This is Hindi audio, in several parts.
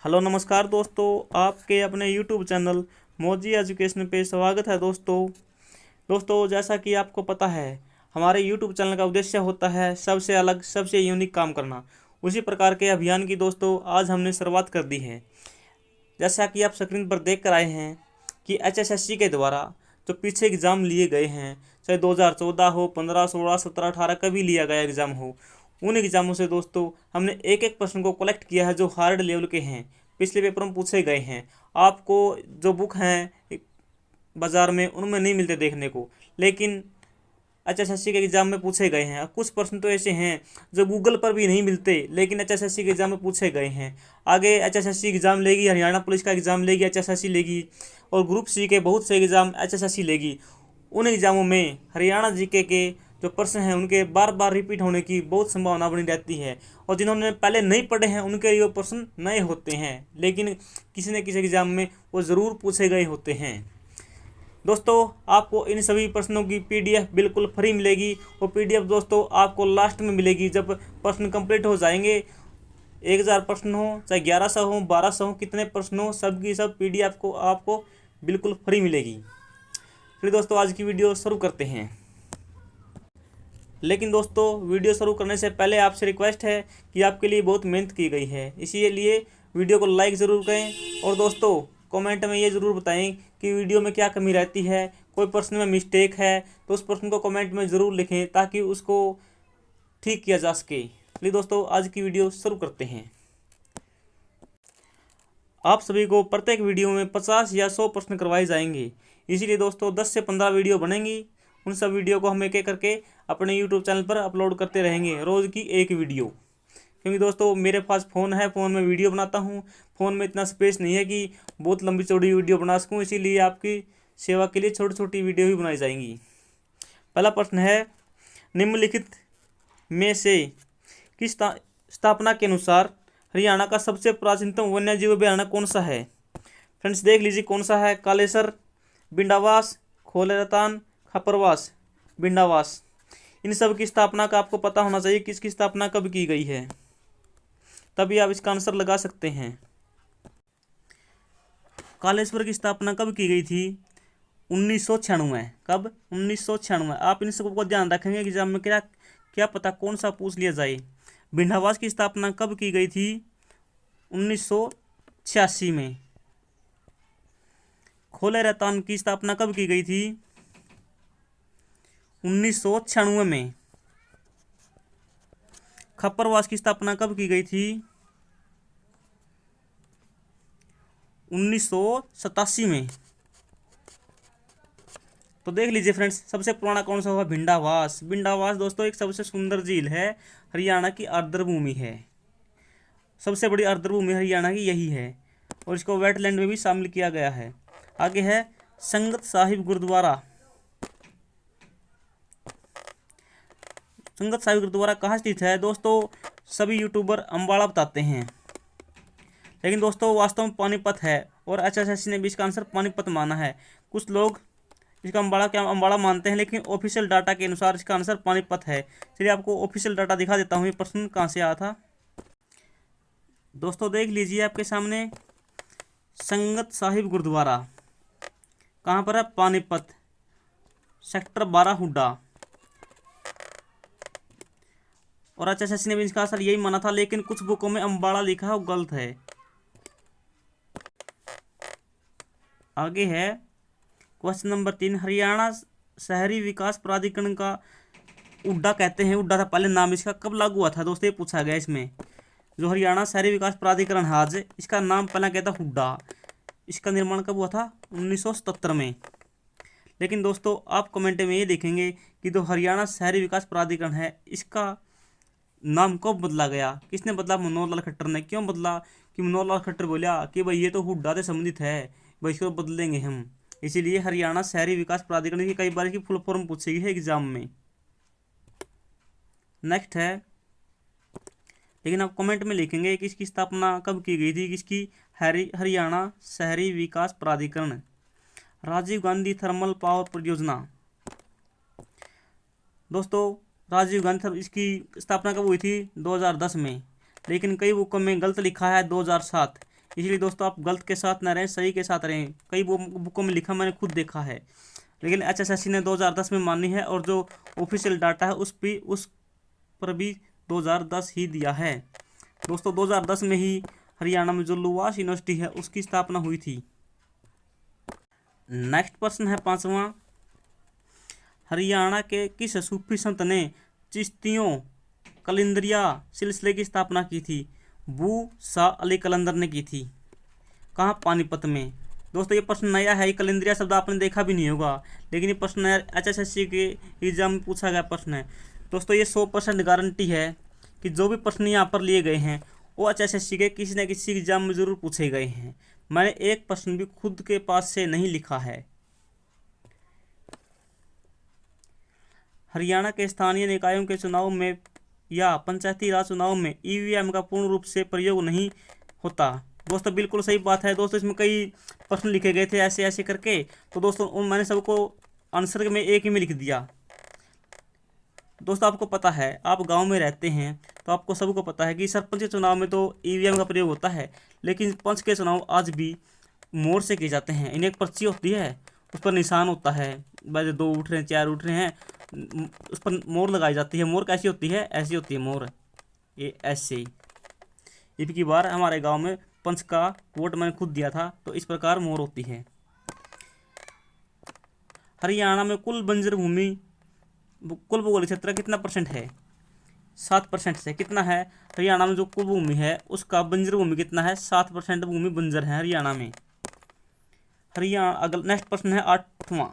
हेलो नमस्कार दोस्तों, आपके अपने यूट्यूब चैनल मोजी एजुकेशन पे स्वागत है। दोस्तों जैसा कि आपको पता है, हमारे यूट्यूब चैनल का उद्देश्य होता है सबसे अलग सबसे यूनिक काम करना। उसी प्रकार के अभियान की दोस्तों आज हमने शुरुआत कर दी है। जैसा कि आप स्क्रीन पर देख कर आए हैं कि एचएसएससी के द्वारा जो पीछे एग्ज़ाम लिए गए हैं, चाहे 2014 हो, 15, 16, 17, 18 कभी लिया गया एग्ज़ाम हो, उन एग्ज़ामों से दोस्तों हमने एक एक प्रश्न को कलेक्ट किया है जो हार्ड लेवल के हैं, पिछले पेपर में पूछे गए हैं। आपको जो बुक हैं बाज़ार में उनमें नहीं मिलते देखने को, लेकिन एचएसएससी के एग्ज़ाम में पूछे गए हैं। कुछ प्रश्न तो ऐसे हैं जो गूगल पर भी नहीं मिलते, लेकिन एचएसएससी के एग्ज़ाम में पूछे गए हैं। आगे एचएसएससी एग्ज़ाम लेगी, हरियाणा पुलिस का एग्ज़ाम लेगी एचएसएससी लेगी, और ग्रुप सी के बहुत से एग्ज़ाम एचएसएससी लेगी। उन एग्ज़ामों में हरियाणा जीके के जो प्रश्न हैं उनके बार बार रिपीट होने की बहुत संभावना बनी रहती है, और जिन्होंने पहले नहीं पढ़े हैं उनके लिए वो प्रश्न नए होते हैं, लेकिन किसी न किसी एग्ज़ाम में वो ज़रूर पूछे गए होते हैं। दोस्तों आपको इन सभी प्रश्नों की पीडीएफ बिल्कुल फ्री मिलेगी। वो पीडीएफ दोस्तों आपको लास्ट में मिलेगी जब प्रश्न कंप्लीट हो जाएंगे। 1000 प्रश्न हो, चाहे 1100 हो, 1200 हो, कितने प्रश्न हो, सब की सब पीडीएफ को आपको बिल्कुल फ्री मिलेगी। फिर दोस्तों आज की वीडियो शुरू करते हैं। लेकिन दोस्तों वीडियो शुरू करने से पहले आपसे रिक्वेस्ट है कि आपके लिए बहुत मेहनत की गई है, इसीलिए वीडियो को लाइक ज़रूर करें। और दोस्तों कमेंट में ये ज़रूर बताएं कि वीडियो में क्या कमी रहती है, कोई प्रश्न में मिस्टेक है तो उस प्रश्न को कमेंट में ज़रूर लिखें ताकि उसको ठीक किया जा सके। चलिए दोस्तों आज की वीडियो शुरू करते हैं। आप सभी को प्रत्येक वीडियो में 50 या 100 प्रश्न करवाए जाएंगे, इसीलिए दोस्तों 10 से 15 वीडियो बनेंगी। उन सब वीडियो को हम एक एक करके अपने यूट्यूब चैनल पर अपलोड करते रहेंगे, रोज़ की एक वीडियो। क्योंकि दोस्तों मेरे पास फ़ोन है, फ़ोन में वीडियो बनाता हूँ, फ़ोन में इतना स्पेस नहीं है कि बहुत लंबी चौड़ी वीडियो बना सकूँ, इसीलिए आपकी सेवा के लिए छोटी छोटी वीडियो भी बनाई जाएंगी। पहला प्रश्न है, निम्नलिखित में से किस स्थापना के अनुसार हरियाणा का सबसे प्राचीनतम वन्यजीव अभयारण्य कौन सा है? फ्रेंड्स देख लीजिए कौन सा है। कालेसर, बिंडावास, खोलेरतान, खपरवास, बिंडावास। इन सब की स्थापना का आपको पता होना चाहिए, किसकी स्थापना कब की गई है, तभी आप इसका आंसर लगा सकते हैं। कालेश्वर की स्थापना कब की गई थी? 1996। कब? 1996। आप इन सबको ध्यान रखेंगे एग्जाम में, क्या क्या पता कौन सा पूछ लिया जाए। बिंडावास की स्थापना कब की गई थी? 1986 में। खोले रतान की स्थापना कब की गई थी? 1996 में। खप्परवास की स्थापना कब की गई थी? 1987 में। तो देख लीजिए फ्रेंड्स, सबसे पुराना कौन सा हुआ? बिंडावास। बिंडावास दोस्तों एक सबसे सुंदर झील है, हरियाणा की आर्द्रभूमि है। सबसे बड़ी आर्द्रभूमि हरियाणा की यही है, और इसको वेटलैंड में भी शामिल किया गया है। आगे है संगत साहिब गुरुद्वारा। संगत साहिब गुरुद्वारा कहाँ स्थित है? दोस्तों सभी यूट्यूबर अम्बाड़ा बताते हैं, लेकिन दोस्तों वास्तव में पानीपत है, और एचएसएससी ने भी इसका आंसर पानीपत माना है। कुछ लोग इसका अम्बाड़ा मानते हैं, लेकिन ऑफिशियल डाटा के अनुसार इसका आंसर पानीपत है। चलिए आपको ऑफिशियल डाटा दिखा देता हूँ, ये प्रश्न कहाँ से आया था। दोस्तों देख लीजिए आपके सामने, संगत साहिब गुरुद्वारा कहाँ पर है? पानीपत, सेक्टर 12 हुड्डा। और एचएसएससी ने भी इसका आंसर यही माना था, लेकिन कुछ बुकों में अम्बाड़ा लिखा है, वो गलत है। आगे है क्वेश्चन नंबर 3, हरियाणा शहरी विकास प्राधिकरण का हुड्डा कहते हैं, हुड्डा था पहले नाम इसका, कब लागू हुआ था? दोस्तों ये पूछा गया इसमें। जो हरियाणा शहरी विकास प्राधिकरण है आज, इसका नाम पहला कहता हुड्डा। इसका निर्माण कब हुआ था? 1977 में। लेकिन दोस्तों आप कमेंट में ये देखेंगे कि जो हरियाणा शहरी विकास प्राधिकरण है, इसका नाम कब बदला गया? किसने बदला? मनोहर लाल खट्टर ने। क्यों बदला? कि मनोहर लाल खट्टर बोला कि भाई ये तो हुड्डा से संबंधित है, भाई इसको बदलेंगे हम, इसीलिए हरियाणा शहरी विकास प्राधिकरण की कई बार की फुल फॉर्म पूछी गई है एग्जाम में। नेक्स्ट है, लेकिन आप कमेंट में लिखेंगे कि इसकी स्थापना कब की गई थी, किसकी? हरियाणा शहरी विकास प्राधिकरण। राजीव गांधी थर्मल पावर परियोजना। दोस्तों राजीव गांधी इसकी स्थापना कब हुई थी? 2010 में, लेकिन कई बुकों में गलत लिखा है 2007, इसलिए दोस्तों आप गलत के साथ ना रहें, सही के साथ रहें। कई बुकों में लिखा मैंने खुद देखा है, लेकिन HSSC ने 2010 में मानी है, और जो ऑफिशियल डाटा है उस पर भी 2010 ही दिया है। दोस्तों 2010 में ही हरियाणा में जो लुवास यूनिवर्सिटी है उसकी स्थापना हुई थी। नेक्स्ट प्रश्न है 5वां, हरियाणा के किस सूफी संत ने चिश्तियों कलिंदरिया सिलसिले की स्थापना की थी? बू शाह अली कलंदर ने की थी। कहाँ? पानीपत में। दोस्तों ये प्रश्न नया है, ये कलिंदरिया शब्द आपने देखा भी नहीं होगा, लेकिन ये प्रश्न नया HSSC के एग्जाम में पूछा गया प्रश्न है। दोस्तों ये 100% गारंटी है कि जो भी प्रश्न यहाँ पर लिए गए हैं वो HSSC के किसी न किसी एग्जाम में ज़रूर पूछे गए हैं। मैंने एक प्रश्न भी खुद के पास से नहीं लिखा है। हरियाणा के स्थानीय निकायों के चुनाव में या पंचायती राज चुनाव में EVM का पूर्ण रूप से प्रयोग नहीं होता। दोस्तों बिल्कुल सही बात है। दोस्तों इसमें कई प्रश्न लिखे गए थे ऐसे ऐसे करके, तो दोस्तों मैंने सबको आंसर में एक ही में लिख दिया। दोस्तों आपको पता है, आप गांव में रहते हैं तो आपको सबको पता है कि सरपंच के चुनाव में तो EVM का प्रयोग होता है, लेकिन पंच के चुनाव आज भी मोर से किए जाते हैं। इन्हें एक पर्ची होती है, उस पर निशान होता है, वैसे 2 उठ रहे हैं 4 उठ रहे हैं, उस पर मोर लगाई जाती है। मोर कैसी होती है? ऐसी होती है मोर, ये ऐसे। इब की बार हमारे गांव में पंच का वोट मैंने खुद दिया था, तो इस प्रकार मोर होती है। हरियाणा में कुल बंजर भूमि, कुल भौगोलिक क्षेत्र कितना % है? 7% से। कितना है? हरियाणा में जो कुल भूमि है उसका बंजर भूमि कितना है? 7% भूमि बंजर है हरियाणा में। हरियाणा अगला नेक्स्ट प्रश्न है 8वां,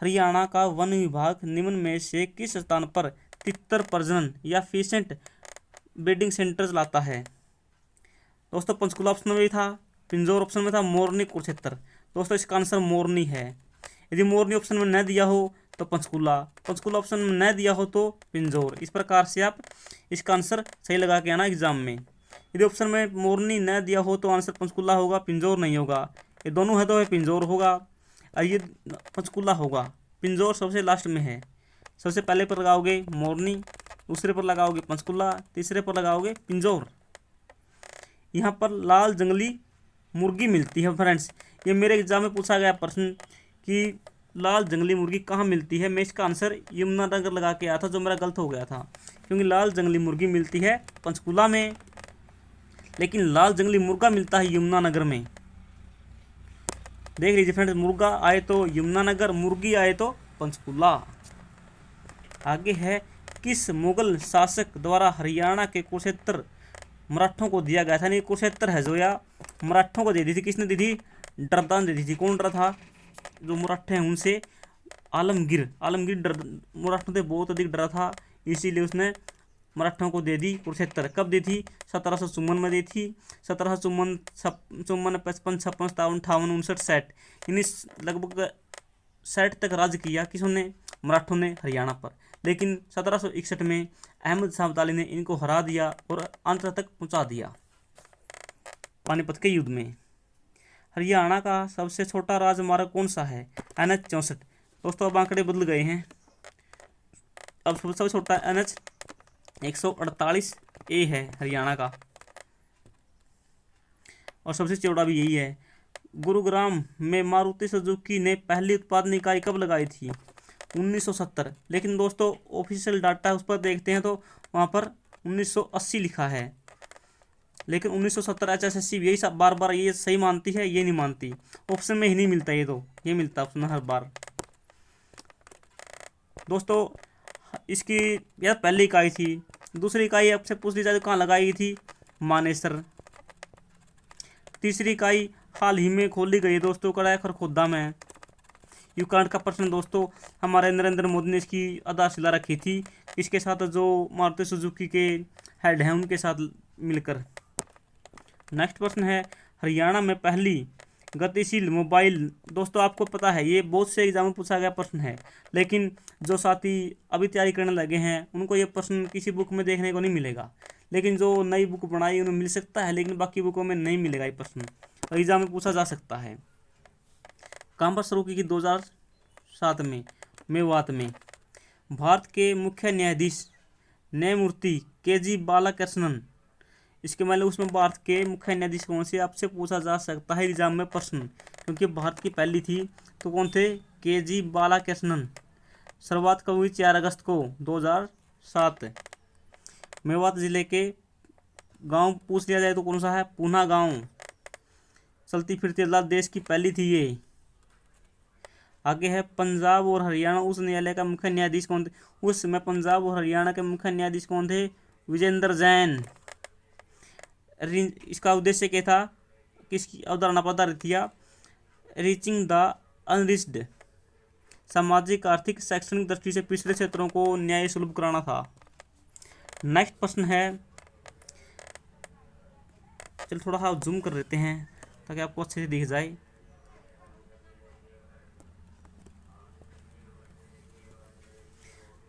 हरियाणा का वन विभाग निम्न में से किस स्थान पर तितर प्रजनन या फीसेंट ब्रीडिंग सेंटर चलाता है? दोस्तों पंचकुला ऑप्शन में भी था, पिंजौर ऑप्शन में था, मोरनी कुरुक्षेत्र। दोस्तों इसका आंसर मोरनी है। यदि मोरनी ऑप्शन में न दिया हो तो पंचकुला, पंचकुला ऑप्शन में न दिया हो तो पिंजौर। इस प्रकार से आप इसका आंसर सही लगा के आना एग्जाम में। यदि ऑप्शन में मोरनी न दिया हो तो आंसर पंचकुला होगा, पिंजौर नहीं होगा। ये दोनों है तो है पिंजौर होगा, और ये पंचकुला होगा। पिंजौर सबसे लास्ट में है। सबसे पहले पर लगाओगे मोरनी, दूसरे पर लगाओगे पंचकुला, तीसरे पर लगाओगे पिंजौर। यहाँ पर लाल जंगली मुर्गी मिलती है फ्रेंड्स। ये मेरे एग्जाम में पूछा गया प्रश्न कि लाल जंगली मुर्गी कहाँ मिलती है। मैं इसका आंसर यमुनानगर लगा के आया था, जो मेरा गलत हो गया था, क्योंकि लाल जंगली मुर्गी मिलती है पंचकुला में, लेकिन लाल जंगली मुर्गा मिलता है यमुनानगर में। देख लीजिए फ्रेंड्स, मुर्गा आए तो यमुनानगर, मुर्गी आए तो पंचकुला। आगे है, किस मुगल शासक द्वारा हरियाणा के कुरुक्षेत्र मराठों को दिया गया था? नहीं, कुरुक्षेत्र है जो या मराठों को दे दी थी। किसने दी थी? डरदान दे दी थी। कौन डरा था? जो मराठे हैं उनसे आलमगीर मराठों से बहुत अधिक डरा था, इसीलिए उसने मराठों को दे दी कुरुक्षेत्र। कब दी थी? 1754 में दी थी। 1754, 55, 56, 57, 58, 59, 60, यानी लगभग 60 तक राज किया किसने? मराठों ने हरियाणा पर। लेकिन 1761 में अहमद शाह अब्दाली ने इनको हरा दिया और अंत तक पहुंचा दिया पानीपत के युद्ध में। हरियाणा का सबसे छोटा राजमार्ग कौन सा है? NH 64। दोस्तों अब आंकड़े बदल गए हैं, अब सबसे छोटा NH 148A है हरियाणा का, और सबसे चौड़ा भी यही है। गुरुग्राम में मारुति सुजुकी ने पहली उत्पादन इकाई कब लगाई थी? 1970। लेकिन दोस्तों ऑफिशियल डाटा उस पर देखते हैं तो वहाँ पर 1980 लिखा है, लेकिन 1970 HSSC यही सब बार बार ये सही मानती है, ये नहीं मानती। ऑप्शन में ही नहीं मिलता, ये मिलता ऑप्शन हर बार। दोस्तों इसकी यह पहली इकाई थी। दूसरी इकाई आपसे पूछ ली जाए तो कहाँ लगाई थी? मानेसर। तीसरी इकाई हाल ही में खोली गई दोस्तों, कड़ा खरखोदा में। यूकांड का प्रश्न दोस्तों, हमारे नरेंद्र मोदी ने इसकी आधारशिला रखी थी, इसके साथ जो मारुति सुजुकी के हेड हैं उनके साथ मिलकर। नेक्स्ट प्रश्न है, हरियाणा में पहली गतिशील मोबाइल। दोस्तों आपको पता है ये बहुत से एग्जाम में पूछा गया प्रश्न है, लेकिन जो साथी अभी तैयारी करने लगे हैं उनको ये प्रश्न किसी बुक में देखने को नहीं मिलेगा, लेकिन जो नई बुक बनाई उन्हें मिल सकता है, लेकिन बाकी बुकों में नहीं मिलेगा ये प्रश्न, एग्जाम में पूछा जा सकता है। कहाँ पर शुरू की गई? 2007 में मेवात में। भारत के मुख्य न्यायाधीश न्यायमूर्ति KG बालाकृष्णन इसके मतलब उसमें भारत के मुख्य न्यायाधीश कौन से आपसे पूछा जा सकता है एग्जाम में प्रश्न, क्योंकि भारत की पहली थी। तो कौन थे? के.जी. बालाकृष्णन। शुरुआत कब हुई? 4 अगस्त को 2007। मेवात जिले के गांव पूछ लिया जाए तो कौन सा है? पूना गांव। चलती फिरती अदालत देश की पहली थी ये। आगे है पंजाब और हरियाणा उच्च न्यायालय का मुख्य न्यायाधीश कौन थे? उस समय पंजाब और हरियाणा के मुख्य न्यायाधीश कौन थे? विजेंद्र जैन। इसका उद्देश्य क्या था? किसकी अवधारणा पर आधारित किया? Reaching the unreached. सामाजिक, आर्थिक, शैक्षणिक दृष्टि से पिछड़े क्षेत्रों को न्याय सुलभ कराना था। नेक्स्ट प्रश्न है, चल थोड़ा सा जूम कर लेते हैं ताकि आपको अच्छे से दिख जाए।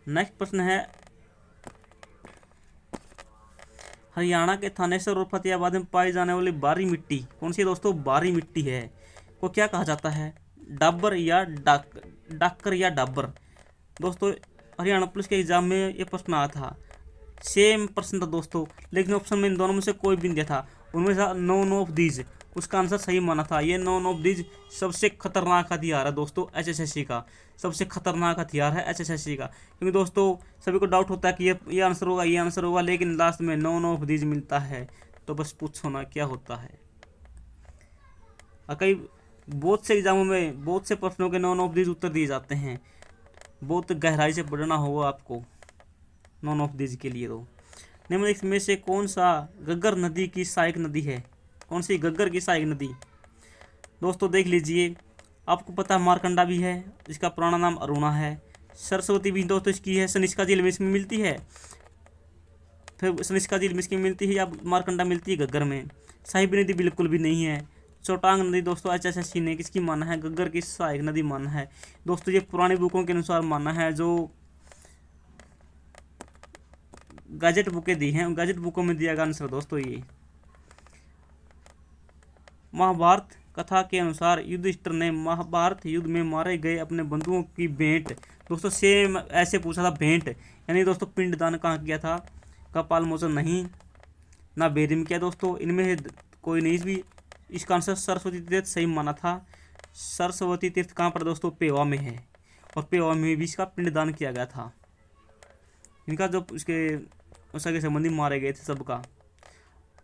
नेक्स्ट प्रश्न है, हरियाणा के थानेसर और फतेहाबाद में पाई जाने वाली बारी मिट्टी कौन सी है दोस्तों? बारी मिट्टी है को क्या कहा जाता है? डाबर या डाकर या डाबर। दोस्तों हरियाणा पुलिस के एग्जाम में ये प्रश्न आया था, सेम प्रश्न था दोस्तों, लेकिन ऑप्शन में इन दोनों में से कोई भी नहीं दिया था। उनमें था नॉन ऑफ दीज, उसका आंसर सही माना था। ये नॉन ऑफ दीज सबसे खतरनाक हथियार है दोस्तों एचएसएससी का, सबसे खतरनाक हथियार है एचएसएससी का। क्योंकि दोस्तों सभी को डाउट होता है कि ये आंसर होगा, ये आंसर होगा, लेकिन लास्ट में नॉन ऑफ दीज मिलता है। तो बस पूछो ना क्या होता है। कई बहुत से एग्जामों में बहुत से प्रश्नों के नॉन ऑफ दीज उत्तर दिए जाते हैं, बहुत गहराई से पढ़ना होगा आपको नॉन ऑफ दीज के लिए। तो निम्नलिखित में से कौन सा घग्गर नदी की सहायक नदी है? कौन सी घग्गर की सहायक नदी? दोस्तों देख लीजिए, आपको पता है मारकंडा भी है, इसका पुराना नाम अरुणा है। सरस्वती भी दोस्तों इसकी है, सनिष्का झील में इसमें मिलती है। फिर सनिष्का झील में इसकी मिलती है या मारकंडा मिलती है घग्गर में। साहिबी नदी बिल्कुल भी नहीं है। चौटांग नदी दोस्तों एचएसएससी ने किसकी माना है? घग्गर की सहायक नदी माना है। दोस्तों ये पुरानी बुकों के अनुसार माना है, जो गैजेट बुकें दी हैं, गैजेट बुकों में दिया गया आंसर दोस्तों ये। महाभारत कथा के अनुसार युधिष्ठिर ने महाभारत युद्ध में मारे गए अपने बंधुओं की भेंट, दोस्तों सेम ऐसे पूछा था भेंट, यानी दोस्तों पिंडदान कहाँ किया था? कपाल मोचन नहीं, ना बेरी में किया दोस्तों, इनमें से कोई नहीं भी। इसका आंसर सरस्वती तीर्थ सही माना था। सरस्वती तीर्थ कहाँ पर दोस्तों? पेवा में है, और पेवा में भी इसका पिंडदान किया गया था। इनका जो इसके सगे संबंधी मारे गए थे सबका,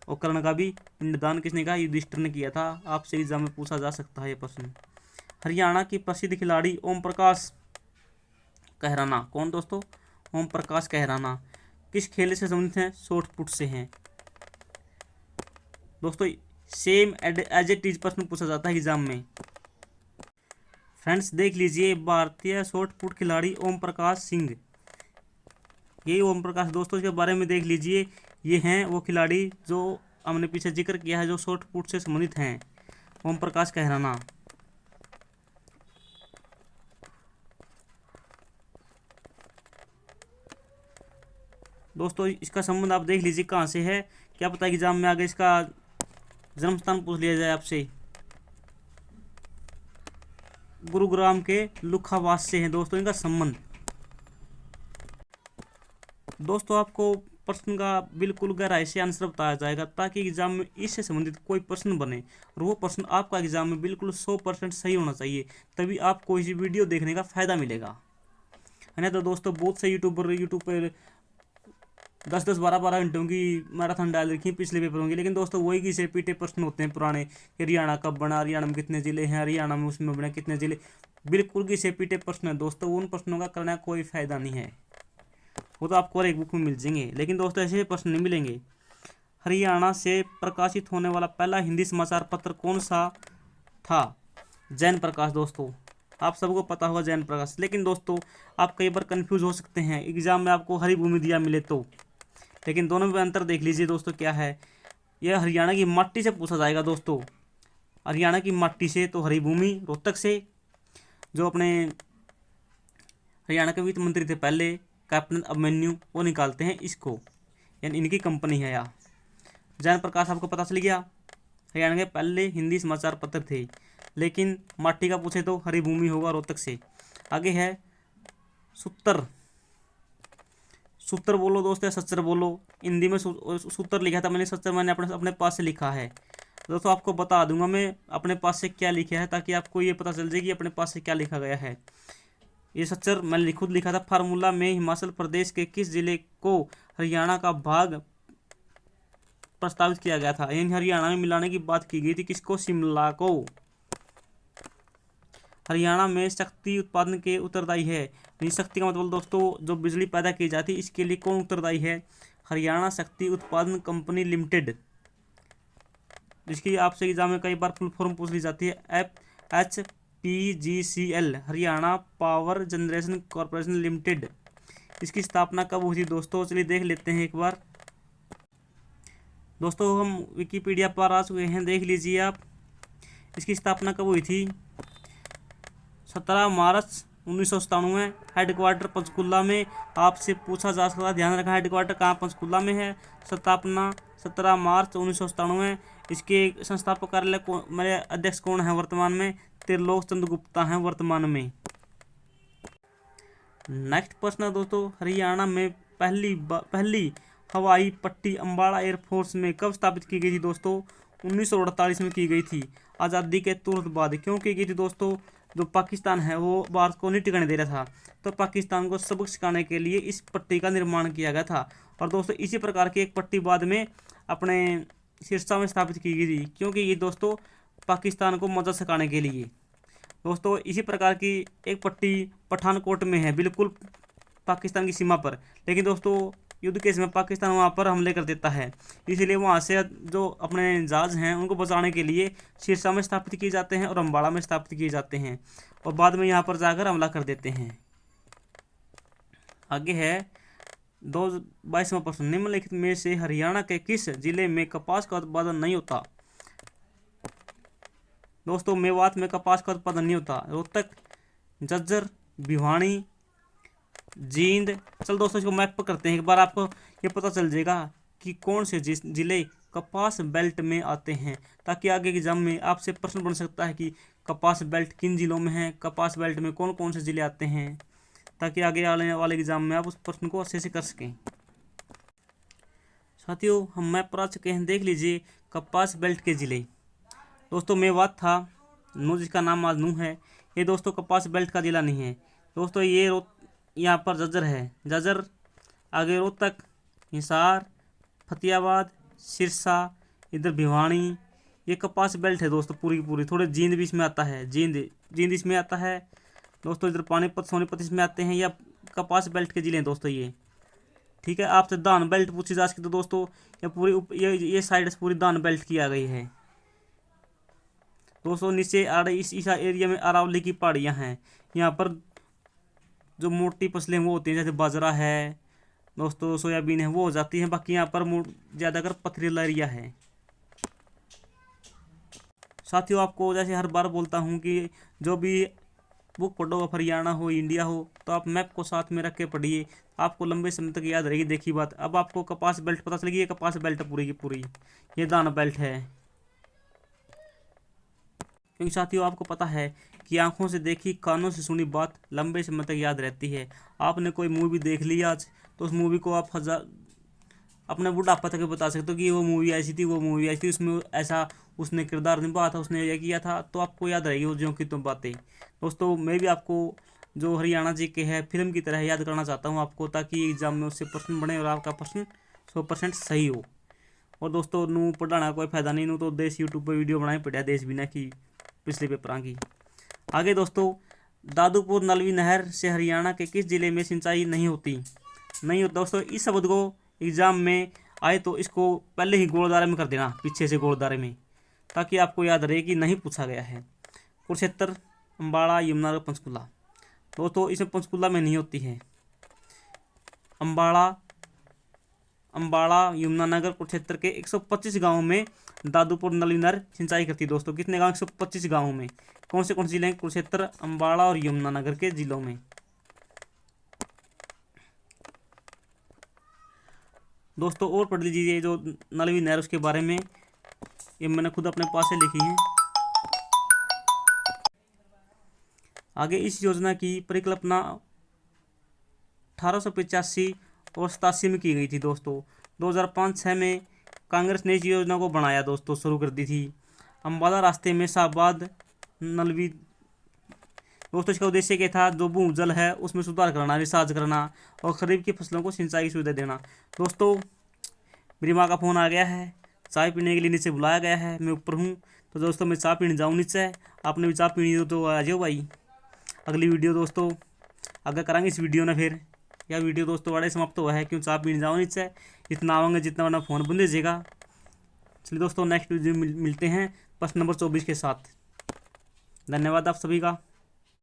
और कर्ण का भी पिंडदान किसने कहा? युधिष्ठिर ने किया था। आपसे एग्जाम में पूछा जा सकता है ये प्रश्न। हरियाणा की प्रसिद्ध खिलाड़ी ओम प्रकाश कहराना कौन दोस्तों? ओम प्रकाश कहराना किस खेल से संबंधित हैं? शॉट पुट से हैं दोस्तों। सेम एज इट इज प्रश्न पूछा जाता है एग्जाम में। फ्रेंड्स देख लीजिए, भारतीय शॉट पुट खिलाड़ी ओम प्रकाश सिंह, यही ओम प्रकाश दोस्तों के बारे में देख लीजिए। ये हैं वो खिलाड़ी जो हमने पीछे जिक्र किया है, जो शॉट पुट से संबंधित हैं, ओम प्रकाश कहराना। दोस्तों इसका संबंध आप देख लीजिए कहाँ से है, क्या पता एग्जाम में आगे इसका जन्म स्थान पूछ लिया जाए आपसे। गुरुग्राम के लुखावास से है दोस्तों इनका संबंध। दोस्तों आपको प्रश्न का बिल्कुल गहराई से आंसर बताया जाएगा, ताकि एग्जाम में इससे संबंधित कोई प्रश्न बने और वो प्रश्न आपका एग्जाम में बिल्कुल 100% सही होना चाहिए, तभी आपको इस वीडियो देखने का फायदा मिलेगा, है ना। तो दोस्तों बहुत से यूट्यूबर यूट्यूब पर 10-10, 12-12 घंटों की मैराथन डाल रखी है पिछले पेपरों की, लेकिन दोस्तों वही घिसे पीटे प्रश्न होते हैं पुराने कि हरियाणा कब बना, हरियाणा में कितने जिले हैं, हरियाणा में उसमें बने कितने जिले, बिल्कुल घिसे पीटे प्रश्न है दोस्तों। उन प्रश्नों का करना कोई फायदा नहीं है, वो तो आपको और एक बुक में मिल जाएंगे, लेकिन दोस्तों ऐसे प्रश्न नहीं मिलेंगे। हरियाणा से प्रकाशित होने वाला पहला हिंदी समाचार पत्र कौन सा था? जैन प्रकाश दोस्तों, आप सबको पता होगा जैन प्रकाश। लेकिन दोस्तों आप कई बार कंफ्यूज हो सकते हैं, एग्जाम में आपको हरिभूमि दिया मिले तो, लेकिन दोनों में अंतर देख लीजिए दोस्तों क्या है। यह हरियाणा की माटी से पूछा जाएगा दोस्तों, हरियाणा की माटी से, तो हरिभूमि रोहतक से, जो अपने हरियाणा के वित्त मंत्री थे पहले कैप्टन अभिमन्यु, वो निकालते हैं इसको, यानी इनकी कंपनी है यहाँ। जैन प्रकाश आपको पता चल गया, हरियाणा के पहले हिंदी समाचार पत्र थे, लेकिन माटी का पूछे तो हरिभूमि होगा रोहतक से। आगे है सूत्र, सूत्र बोलो दोस्तों या सच्चर बोलो, हिंदी में सूत्र लिखा था मैंने, सच्चर मैंने अपने पास से लिखा है। दोस्तों आपको बता दूंगा मैं अपने पास से क्या लिखा है, ताकि आपको ये पता चल जाए कि अपने पास से क्या लिखा गया है। ये सच्चर मैंने खुद लिखा था। फार्मूला में हिमाचल प्रदेश के किस जिले को हरियाणा का भाग प्रस्तावित किया गया था, यानी हरियाणा में मिलाने की बात की गई थी। किसको? शिमला को। हरियाणा में शक्ति उत्पादन के उत्तरदायी है, यानी शक्ति का मतलब दोस्तों जो बिजली पैदा की जाती है, इसके लिए कौन उत्तरदायी है? हरियाणा शक्ति उत्पादन कंपनी लिमिटेड, जिसकी आपसे एग्जाम में कई बार फुल फॉर्म पूछ ली जाती है। HPGCL, Haryana power generation corporation limited. इसकी स्थापना कब हुई थी दोस्तों? चलिए देख लेते हैं एक बार। दोस्तों हम विकिपीडिया पर आ चुके हैं, देख लीजिए आप। इसकी स्थापना कब हुई थी? 17 मार्च 1997। हेडक्वार्टर पंचकुला में। आपसे पूछा जा सकता है, ध्यान रखना, हेडक्वार्टर कहाँ? पंचकुला में है। स्थापना 17 मार्च 1997। इसके संस्थापक कार्यालय मेरे अध्यक्ष कौन है वर्तमान में? त्रिलोक चंद्र गुप्ता हैं वर्तमान में। नेक्स्ट प्रश्न है दोस्तों, हरियाणा में पहली हवाई पट्टी अम्बाला एयरफोर्स में कब स्थापित की गई थी दोस्तों? 1948 में की गई थी, आज़ादी के तुरंत बाद। क्यों की गई थी दोस्तों? जो पाकिस्तान है वो भारत को नहीं टिकने दे रहा था, तो पाकिस्तान को सबक सिखाने के लिए इस पट्टी का निर्माण किया गया था। और दोस्तों इसी प्रकार की एक पट्टी बाद में अपने सिरसा में स्थापित की गई थी, क्योंकि ये दोस्तों पाकिस्तान को मदद सिखाने के लिए। दोस्तों इसी प्रकार की एक पट्टी पठानकोट में है, बिल्कुल पाकिस्तान की सीमा पर। लेकिन दोस्तों युद्ध के समय पाकिस्तान वहाँ पर हमले कर देता है, इसलिए वहाँ से जो अपने जहाज हैं उनको बचाने के लिए सिरसा में स्थापित किए जाते हैं और अम्बाला में स्थापित किए जाते हैं, और बाद में यहाँ पर जाकर हमला कर देते हैं। आगे है 22वां प्रश्न, निम्नलिखित में से हरियाणा के किस जिले में कपास का उत्पादन नहीं होता? दोस्तों मेवात में कपास का उत्पादन नहीं होता। रोहतक, झज्जर, भिवानी, जींद। चल दोस्तों इसको मैप पर करते हैं एक बार, आपको ये पता चल जाएगा कि कौन से जिले कपास बेल्ट में आते हैं, ताकि आगे के एग्जाम में आपसे प्रश्न बन सकता है कि कपास बेल्ट किन जिलों में है, कपास बेल्ट में कौन कौन से जिले आते हैं, ताकि आगे आने वाले एग्जाम में आप उस प्रश्न को अच्छे से कर सकें। साथियों हम मैप पर आ चुके हैं, देख लीजिए कपास बेल्ट के जिले। दोस्तों मेवात था, नू जिसका नाम आज नू है, ये दोस्तों कपास बेल्ट का जिला नहीं है। दोस्तों ये यहाँ पर झज्जर है, झज्जर, आगे रोहतक, हिसार, फतेहाबाद, सिरसा, इधर भिवानी, ये कपास बेल्ट है दोस्तों पूरी की पूरी। थोड़े जींद भी इसमें आता है, जींद इसमें आता है दोस्तों, इधर पानीपत, सोनीपत इसमें आते हैं, या कपास बेल्ट के जिले हैं दोस्तों ये। ठीक है, आपसे दान बेल्ट पूछी जा सकती तो दोस्तों ये पूरी ये साइड पूरी दान बेल्ट की आ गई है दोस्तों। नीचे इस एरिया में अरावली की पहाड़ियाँ हैं, यहाँ पर जो मोटी फसलें वो होती हैं, जैसे बाजरा है दोस्तों, सोयाबीन है, वो हो जाती हैं। बाकी यहाँ पर ज़्यादातर पथरीला एरिया है। साथियों आपको जैसे हर बार बोलता हूँ कि जो भी बुक पढ़ो, हरियाणा हो इंडिया हो, तो आप मैप को साथ में रख के पढ़िए, आपको लंबे समय तक याद रहेगी। देखिए बात, अब आपको कपास बेल्ट पता चलेगी, ये कपास बेल्ट पूरी की पूरी, ये दाना बेल्ट है। क्योंकि साथियों आपको पता है कि आंखों से देखी कानों से सुनी बात लंबे समय तक याद रहती है। आपने कोई मूवी देख ली आज, तो उस मूवी को आप अपने बुढ़ापा तक बता सकते हो कि वो मूवी ऐसी थी, वो मूवी ऐसी थी, उसमें ऐसा उसने किरदार निभाया था, उसने यह किया था, तो आपको याद रहेगी वो जो की तुम बातें। दोस्तों मैं भी आपको जो हरियाणा जी के है फिल्म की तरह याद करना चाहता हूँ आपको, ताकि एग्जाम में उससे प्रश्न बने और आपका प्रश्न 100% सही हो। और दोस्तों नू पढ़ाना कोई फायदा नहीं, नू तो देश यूट्यूब पर वीडियो बनाई पड़ा देश बिना की पिछले पेपर की। आगे दोस्तों, दादूपुर नलवी नहर से हरियाणा के किस जिले में सिंचाई नहीं होती? दोस्तों इस शब्द को एग्जाम में आए तो इसको पहले ही गोलदारे में कर देना, पीछे से गोलदारे में, ताकि आपको याद रहे कि नहीं पूछा गया है। कुरुक्षेत्र, अम्बाड़ा, यमुनानगर, पंचकुला। दोस्तों इसमें पंचकुला में नहीं होती है। अम्बाड़ा, यमुनानगर, कुरुक्षेत्र के 125 गाँव में दादूपुर नली नहर सिंचाई करती है। दोस्तों कितने गाँव? 125 गाँव में। कौन से जिले हैं? कुरुक्षेत्र, अम्बाड़ा और यमुनानगर के जिलों में। दोस्तों और पढ़ लीजिए जो नलवी नहर उसके बारे में, ये मैंने खुद अपने पास से लिखी है। आगे इस योजना की परिकल्पना 1885 और 87 में की गई थी दोस्तों। 2005-06 में कांग्रेस ने इस योजना को बनाया दोस्तों, शुरू कर दी थी। अम्बाला रास्ते में शाहबाद नलवी दोस्तों, इसका उद्देश्य क्या था? जो भूजल है उसमें सुधार करना, रिचार्ज करना और खरीफ की फसलों को सिंचाई की सुविधा देना। दोस्तों मेरी माँ का फ़ोन आ गया है, चाय पीने के लिए नीचे बुलाया गया है, मैं ऊपर हूँ। तो दोस्तों मैं चाय पीने जाऊँ नीचे, आपने भी चाय पीनी हो तो आ जाओ भाई। अगली वीडियो दोस्तों आगे कराएंगे इस वीडियो ने। फिर यह वीडियो दोस्तों बड़ा समाप्त हुआ है, क्यों चाय पीने जाओ नीचे, इतना आवाएंगे जितना वरना फ़ोन बंद दीजिएगा। चलिए दोस्तों नेक्स्ट वीडियो मिलते हैं प्रश्न नंबर 24 के साथ। धन्यवाद आप सभी का।